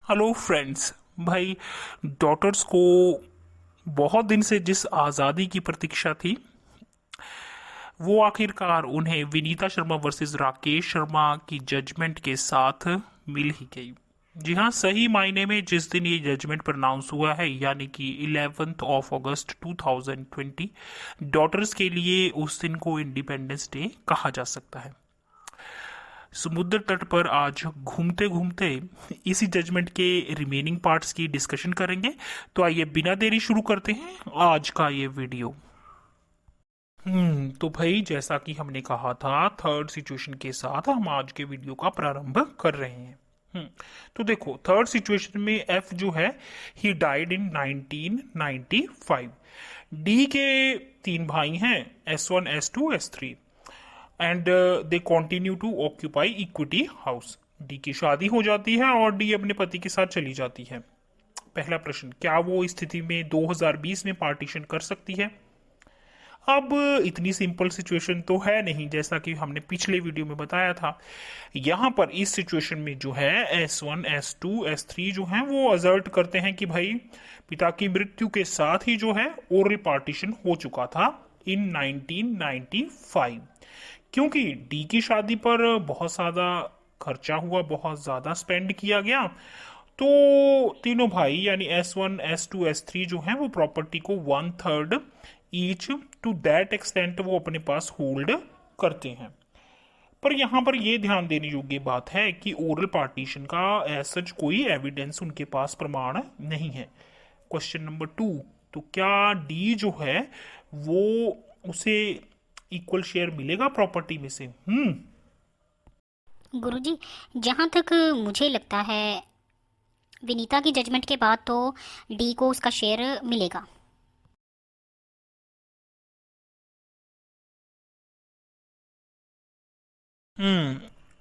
Hello friends. भाई, daughters को बहुत दिन से जिस आज़ादी की प्रतीक्षा थी, वो आखिरकार उन्हें विनीता शर्मा वर्सेस राकेश शर्मा की जजमेंट के साथ मिल ही गई। जी हाँ, सही मायने में जिस दिन ये जजमेंट प्रोनाउंस हुआ है, यानी कि 11 अगस्त 2020, डॉटर्स के लिए उस दिन को इंडिपेंडेंस डे कहा जा सकता है। समुद्र तट पर आज घूमते घूमते इसी जजमेंट के रिमेनिंग पार्ट्स की डिस्कशन करेंगे। तो आइए बिना देरी शुरू करते हैं आज का ये वीडियो। तो भाई, जैसा कि हमने कहा था, थर्ड सिचुएशन के साथ हम आज के वीडियो का प्रारंभ कर रहे हैं। तो देखो, थर्ड सिचुएशन में एफ जो है, ही डाइड इन 1995। डी के तीन भाई हैं, S1 S2 S3, and they continue to occupy equity house. D की शादी हो जाती है और डी अपने पति के साथ चली जाती है। पहला प्रश्न, क्या वो इस स्थिति में 2020 में पार्टीशन कर सकती है? अब इतनी सिंपल सिचुएशन तो है नहीं, जैसा कि हमने पिछले वीडियो में बताया था। यहाँ पर इस सिचुएशन में जो है, S1 S2 S3 जो है वो असर्ट करते हैं कि भाई पिता की मृत्यु के साथ ही जो है ओरल पार्टीशन हो चुका था इन 1995। क्योंकि डी की शादी पर बहुत ज़्यादा खर्चा हुआ, बहुत ज़्यादा स्पेंड किया गया, तो तीनों भाई यानी S1 S2 S3 जो हैं वो प्रॉपर्टी को 1/3 ईच टू दैट एक्सटेंट वो अपने पास होल्ड करते हैं। पर यहाँ पर यह ध्यान देने योग्य बात है कि ओरल पार्टीशन का ऐसा कोई एविडेंस उनके पास प्रमाण नहीं है। क्वेश्चन नंबर 2, तो क्या डी जो है वो उसे इक्वल शेयर मिलेगा प्रॉपर्टी में से? गुरुजी, जहाँ तक मुझे लगता है विनीता की जजमेंट के बाद तो डी को उसका शेयर मिलेगा।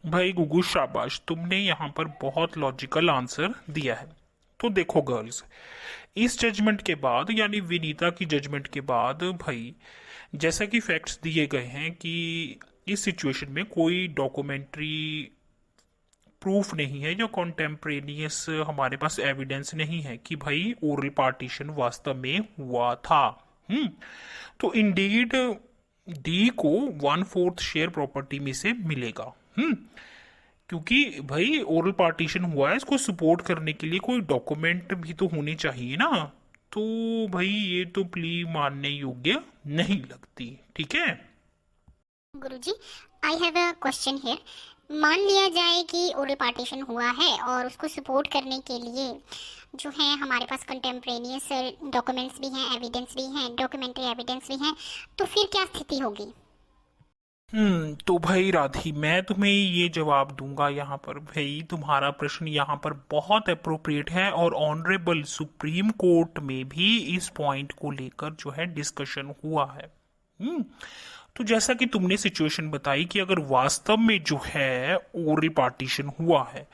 भाई गुगू, शाबाश, तुमने यहाँ पर बहुत लॉजिकल आंसर दिया है। तो देखो गर्ल्स, इस जजमेंट के बाद यानी विनीता की जजमेंट के बाद भाई, जैसा कि फैक्ट्स दिए गए हैं कि इस सिचुएशन में कोई डॉक्यूमेंट्री प्रूफ नहीं है या कॉन्टेम्परेनियस हमारे पास एविडेंस नहीं है कि भाई ओरल पार्टीशन वास्तव में हुआ था। तो इंडीड डी को 1/4 शेयर प्रॉपर्टी में से मिलेगा। क्योंकि भाई ओरल पार्टीशन हुआ है, इसको सपोर्ट करने के लिए कोई डॉक्यूमेंट भी तो होने चाहिए ना। तो भाई ये तो प्ली मानने योग्य नहीं लगती। ठीक है। Guruji, I have a question here. मान लिया जाए कि ओरल पार्टीशन हुआ है और उसको सपोर्ट करने के लिए जो है हमारे पास कंटेम्परेनियस डॉक्यूमेंट्स भी हैं, एविडेंस भी हैं, डॉक्यूमेंट्री एविडेंस भी हैं, तो फिर क्या स्थिति होगी? तो भाई राधी, मैं तुम्हें ये जवाब दूंगा। यहाँ पर भाई तुम्हारा प्रश्न यहाँ पर बहुत अप्रोप्रिएट है और ऑनरेबल सुप्रीम कोर्ट में भी इस पॉइंट को लेकर जो है डिस्कशन हुआ है। तो जैसा कि तुमने सिचुएशन बताई कि अगर वास्तव में जो है ओरल पार्टीशन हुआ है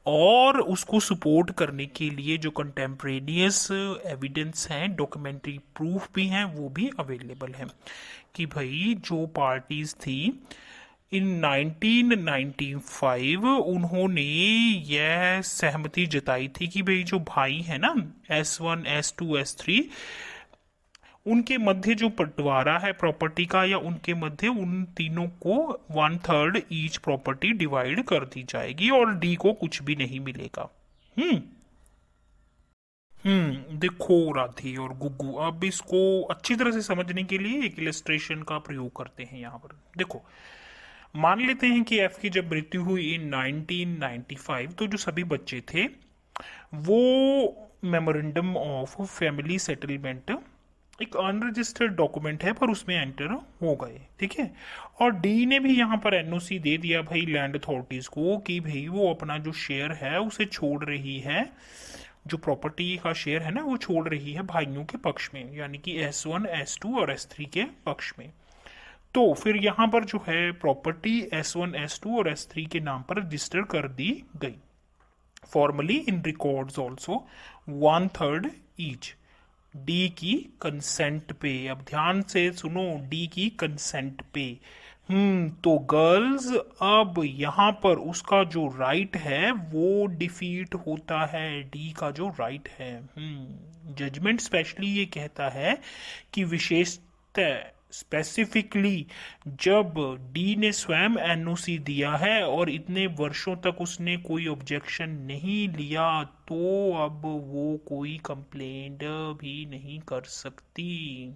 और उसको सपोर्ट करने के लिए जो कंटेम्परेनियस एविडेंस हैं, डॉक्यूमेंट्री प्रूफ भी हैं, वो भी अवेलेबल हैं कि भाई जो पार्टीज थी इन 1995 उन्होंने यह सहमति जताई थी कि भाई जो भाई है ना, S1 S2 S3, उनके मध्य जो बंटवारा है प्रॉपर्टी का, या उनके मध्य उन तीनों को 1/3 ईच प्रॉपर्टी डिवाइड कर दी जाएगी और डी को कुछ भी नहीं मिलेगा। देखो राधी और गुग्गू, अब इसको अच्छी तरह से समझने के लिए एक इलस्ट्रेशन का प्रयोग करते हैं। यहाँ पर देखो, मान लेते हैं कि एफ की जब मृत्यु हुई इन 1995, तो जो सभी बच्चे थे वो मेमोरेंडम ऑफ फैमिली सेटलमेंट, एक अनरजिस्टर्ड डॉक्यूमेंट है पर उसमें एंटर हो गए। ठीक है। और डी ने भी यहाँ पर एनओसी दे दिया भाई लैंड अथॉरिटीज को कि भाई वो अपना जो शेयर है उसे छोड़ रही है, जो प्रॉपर्टी का शेयर है ना वो छोड़ रही है भाइयों के पक्ष में, यानी कि S1 S2 और S3 के पक्ष में। तो फिर यहाँ पर जो है प्रॉपर्टी S1 S2 और S3 के नाम पर रजिस्टर कर दी गई, फॉर्मली इन रिकॉर्ड्स ऑल्सो 1/3 ईच, डी की कंसेंट पे। अब ध्यान से सुनो, डी की कंसेंट पे तो गर्ल्स अब यहाँ पर उसका जो राइट है वो डिफीट होता है, डी का जो राइट है। जजमेंट स्पेशली ये कहता है कि विशेषतः स्पेसिफिकली जब डी ने स्वयं एनओसी दिया है और इतने वर्षों तक उसने कोई ऑब्जेक्शन नहीं लिया, तो अब वो कोई कंप्लेंट भी नहीं कर सकती।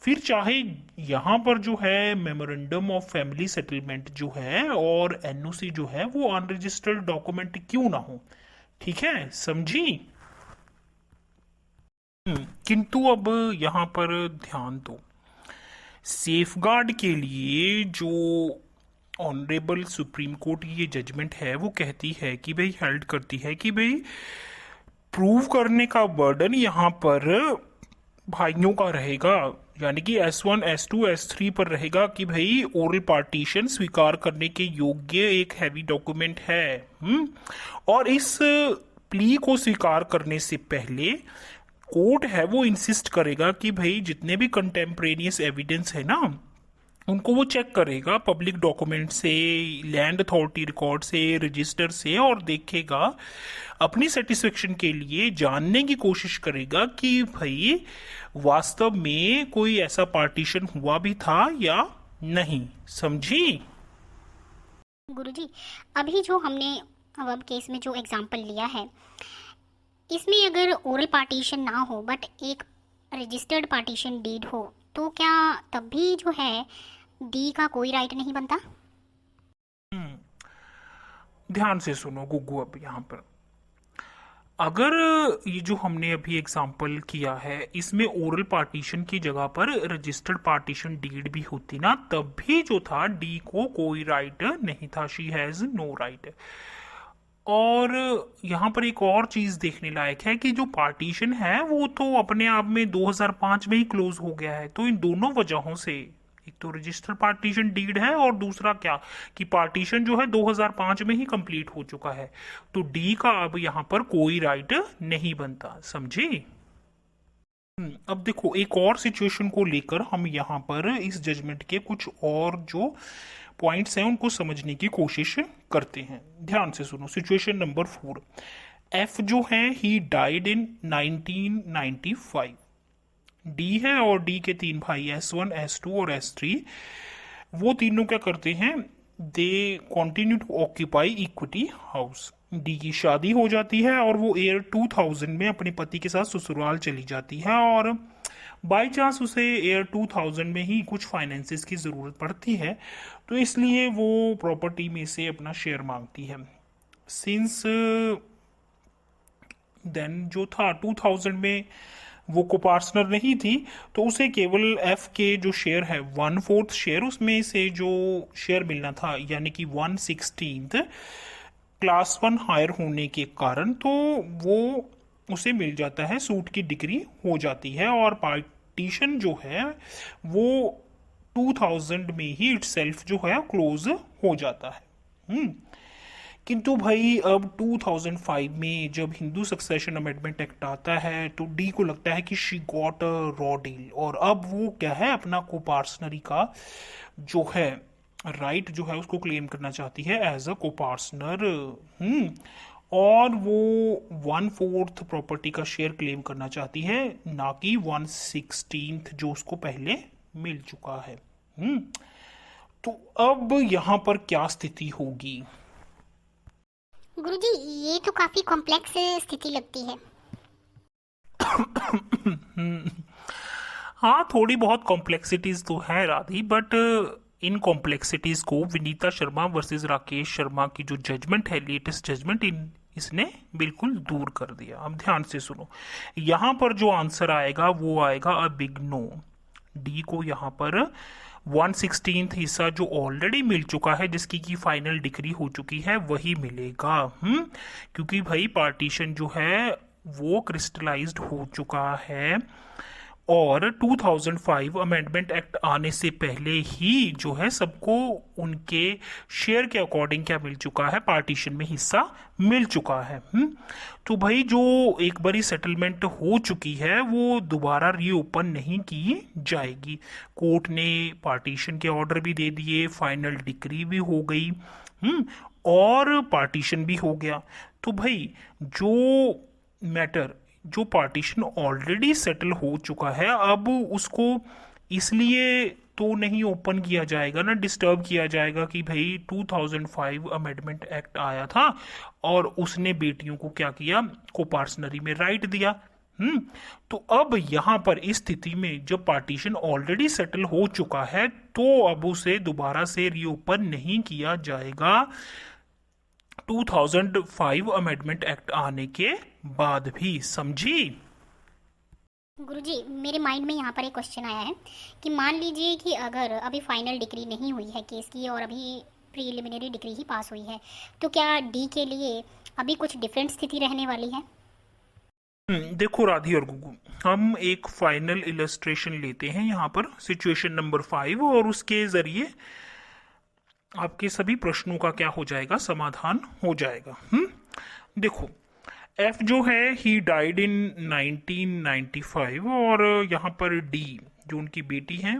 फिर चाहे यहाँ पर जो है मेमोरेंडम ऑफ फैमिली सेटलमेंट जो है और एनओसी जो है वो अनरजिस्टर्ड डॉक्यूमेंट क्यों ना हो, ठीक है, समझी। किंतु अब यहाँ पर ध्यान दो, सेफगार्ड के लिए जो ऑनरेबल सुप्रीम कोर्ट की ये जजमेंट है वो कहती है कि भाई, हेल्ड करती है कि भाई प्रूव करने का बर्डन यहाँ पर भाइयों का रहेगा, यानी कि S1, S2, S3 पर रहेगा कि भाई ओरल पार्टीशन स्वीकार करने के योग्य एक हैवी डॉक्यूमेंट है। और इस प्ली को स्वीकार करने से पहले कोर्ट है वो इंसिस्ट करेगा कि भाई जितने भी कंटेम्परेनियस एविडेंस है ना, उनको वो चेक करेगा पब्लिक डॉक्यूमेंट से, लैंड अथॉरिटी रिकॉर्ड से, रजिस्टर से, और देखेगा अपनी सेटिस्फेक्शन के लिए जानने की कोशिश करेगा कि भाई वास्तव में कोई ऐसा पार्टीशन हुआ भी था या नहीं, समझी। गुरुजी, अभी जो हमने अब केस में जो एग्जांपल लिया है, इसमें अगर ओरल पार्टीशन ना हो बट एक रजिस्टर्ड पार्टीशन डीड हो, तो क्या तब भी जो है डी का कोई राइट नहीं बनता? ध्यान से सुनो गुग्गू, अब यहाँ पर अगर ये जो हमने अभी एग्जांपल किया है इसमें ओरल पार्टीशन की जगह पर रजिस्टर्ड पार्टीशन डीड भी होती ना, तब भी जो था डी को कोई राइट नहीं था, शी हैज नो राइट। और यहाँ पर एक और चीज देखने लायक है कि जो पार्टीशन है वो तो अपने आप में 2005 में ही क्लोज हो गया है। तो इन दोनों वजहों से, एक तो रजिस्टर्ड पार्टीशन डीड है और दूसरा क्या कि पार्टीशन जो है 2005 में ही कंप्लीट हो चुका है, तो डी का अब यहाँ पर कोई राइट नहीं बनता, समझे। अब देखो, एक और सिचुएशन को लेकर हम यहाँ पर इस जजमेंट के कुछ और जो पॉइंट्स हैं उनको समझने की कोशिश करते हैं। ध्यान से सुनो, सिचुएशन नंबर 4, एफ जो है ही डाइड इन 1995। डी है और डी के 3 भाई S1, S2 और S3, वो तीनों क्या करते हैं, they continue to occupy equity house. D की शादी हो जाती है और वो ईयर 2000 में अपने पति के साथ ससुराल चली जाती है, और बाई चांस उसे ईयर 2000 में ही कुछ फाइनेंसेस की ज़रूरत पड़ती है, तो इसलिए वो प्रॉपर्टी में से अपना शेयर मांगती है। सिंस देन जो था 2000 में वो को पार्टनर नहीं थी, तो उसे केवल एफ के जो शेयर है 1/4 शेयर, उसमें से जो शेयर मिलना था यानी कि 1/16 क्लास 1 हायर होने के कारण, तो वो उसे मिल जाता है, सूट की डिग्री हो जाती है, और पार्टीशन जो है वो 2000 में ही इटसेल्फ जो है क्लोज हो जाता है। किंतु भाई अब 2005 में जब हिंदू सक्सेशन अमेंडमेंट एक्ट आता है, तो डी को लगता है कि she got a raw deal, और अब वो क्या है, अपना कोपार्सनरी का जो है राइट जो है उसको क्लेम करना चाहती है एज अ कोपार्सनर। और वो 1/4 प्रॉपर्टी का शेयर क्लेम करना चाहती है, ना कि 1/16 जो उसको पहले मिल चुका है। तो अब यहाँ पर क्या स्थिति होगी? गुरुजी, ये तो काफी कॉम्प्लेक्स स्थिति लगती है। हाँ, थोड़ी बहुत कॉम्प्लेक्सिटीज तो है राधी, बट इन कॉम्प्लेक्सिटीज को विनीता शर्मा वर्सेस राकेश शर्मा की जो जजमेंट है, लेटेस्ट जजमेंट, इसने बिल्कुल दूर कर दिया। अब ध्यान से सुनो, यहाँ पर जो आंसर आएगा वो आएगा अ बिग नो। डी को यहाँ पर 1/16 हिस्सा जो ऑलरेडी मिल चुका है, जिसकी की फाइनल डिग्री हो चुकी है, वही मिलेगा। क्योंकि भाई पार्टीशन जो है वो क्रिस्टलाइज्ड हो चुका है, और 2005 अमेंडमेंट एक्ट आने से पहले ही जो है सबको उनके शेयर के अकॉर्डिंग क्या मिल चुका है, पार्टीशन में हिस्सा मिल चुका है। तो भाई जो एक बारी सेटलमेंट हो चुकी है वो दोबारा रीओपन नहीं की जाएगी। कोर्ट ने पार्टीशन के ऑर्डर भी दे दिए, फाइनल डिक्री भी हो गई, और पार्टीशन भी हो गया। तो भाई जो मैटर, जो पार्टीशन ऑलरेडी सेटल हो चुका है, अब उसको इसलिए तो नहीं ओपन किया जाएगा ना, डिस्टर्ब किया जाएगा कि भाई 2005 अमेंडमेंट एक्ट आया था और उसने बेटियों को क्या किया, कोपार्सनरी में राइट दिया। तो अब यहां पर इस स्थिति में जब पार्टीशन ऑलरेडी सेटल हो चुका है तो अब उसे दोबारा से रीओपन नहीं किया जाएगा 2005 अमेंडमेंट एक्ट आने के बाद भी। समझी? गुरुजी, मेरे माइंड में यहाँ पर एक क्वेश्चन आया है कि मान लीजिए कि अगर अभी फाइनल डिक्री नहीं हुई है केस की और अभी प्रीलिमिनरी डिक्री ही पास हुई है, तो क्या डी के लिए अभी कुछ डिफरेंट स्थिति रहने वाली है? देखो राधी और गुगु, हम एक फाइनल इलस्ट्रेशन लेते हैं यहाँ पर, सिचुएशन नंबर 5, और उसके जरिए आपके सभी प्रश्नों का क्या हो जाएगा, समाधान हो जाएगा। देखो, एफ जो है ही डाइड इन 1995, और यहाँ पर डी जो उनकी बेटी हैं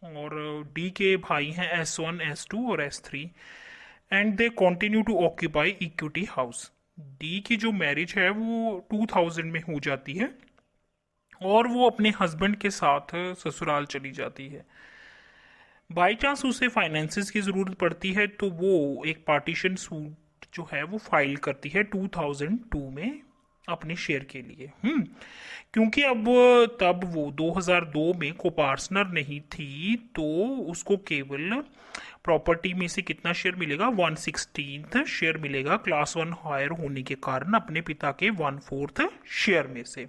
और डी के भाई हैं S1, S2 और S3, and they continue to occupy equity house. D की जो मैरिज है वो 2000 में हो जाती है और वो अपने हस्बैंड के साथ ससुराल चली जाती है। बाई चांस उसे फाइनेंसेस की ज़रूरत पड़ती है तो वो एक पार्टीशन सूट जो है वो फाइल करती है 2002 में अपने शेयर के लिए। क्योंकि अब तब वो 2002 में कोपार्टनर नहीं थी तो उसको केवल प्रॉपर्टी में से कितना शेयर मिलेगा, 1/16 शेयर मिलेगा, क्लास 1 हायर होने के कारण अपने पिता के 1/4 शेयर में से।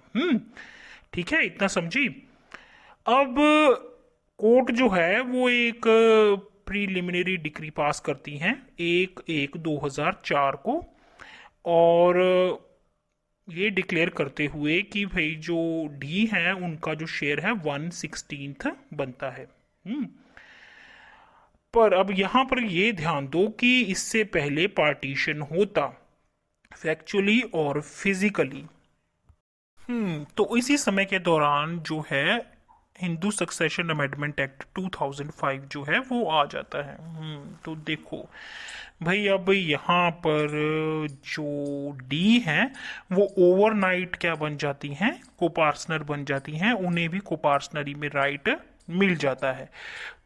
ठीक है, इतना समझी? अब कोर्ट जो है वो एक प्रीलिमिनरी डिक्री पास करती हैं 1/1/2004 को, और ये डिक्लेयर करते हुए कि भाई जो डी है उनका जो शेयर है 1/16 बनता है। पर अब यहां पर ये ध्यान दो कि इससे पहले पार्टीशन होता फैक्चुअली और फिजिकली। तो इसी समय के दौरान जो है हिंदू सक्सेशन अमेंडमेंट एक्ट 2005 जो है वो आ जाता है। तो देखो भाई, अब यहाँ पर जो डी हैं वो ओवरनाइट क्या बन जाती हैं, कोपार्टनर बन जाती हैं, उन्हें भी कोपार्टनरी में राइट मिल जाता है।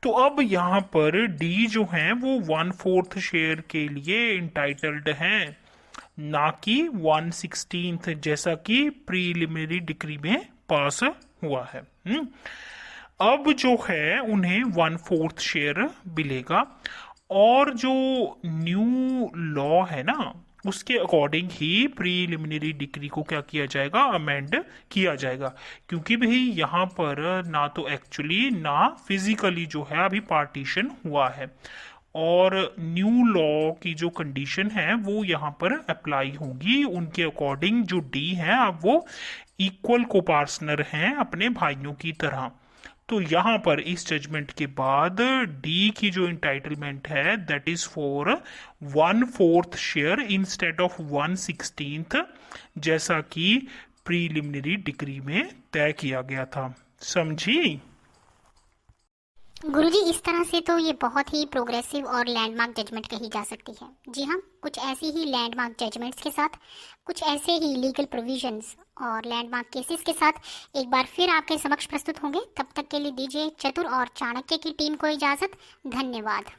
तो अब यहाँ पर डी जो हैं वो 1/4 शेयर के लिए इंटाइटल्ड हैं, ना कि 1/16 जैसा कि प्रीलिमिनरी डिक्री में पास हुआ है। अब जो है उन्हें 1/4 शेयर मिलेगा, और जो न्यू लॉ है ना उसके अकॉर्डिंग ही प्रीलिमिनरी डिक्री को क्या किया जाएगा, अमेंड किया जाएगा। क्योंकि भाई यहाँ पर ना तो एक्चुअली ना फिजिकली जो है अभी पार्टीशन हुआ है, और न्यू लॉ की जो कंडीशन है वो यहाँ पर अप्लाई होगी। उनके अकॉर्डिंग जो डी है अब वो इक्वल कोपार्टनर हैं अपने भाइयों की तरह। तो यहाँ पर इस जजमेंट के बाद डी की जो इंटाइटलमेंट है that is for 1/4 share instead of 1/16 जैसा कि प्रीलिमिनरी डिक्री में तय किया गया था। समझी? गुरुजी, इस तरह से तो ये बहुत ही प्रोग्रेसिव और लैंडमार्क जजमेंट कही जा सकती है। जी हाँ, कुछ ऐसी ही लैंडमार्क जजमेंट्स के साथ, कुछ ऐसे ही लीगल प्रोविजंस और लैंडमार्क केसेस के साथ एक बार फिर आपके समक्ष प्रस्तुत होंगे। तब तक के लिए दीजिए चतुर और चाणक्य की टीम को इजाज़त। धन्यवाद।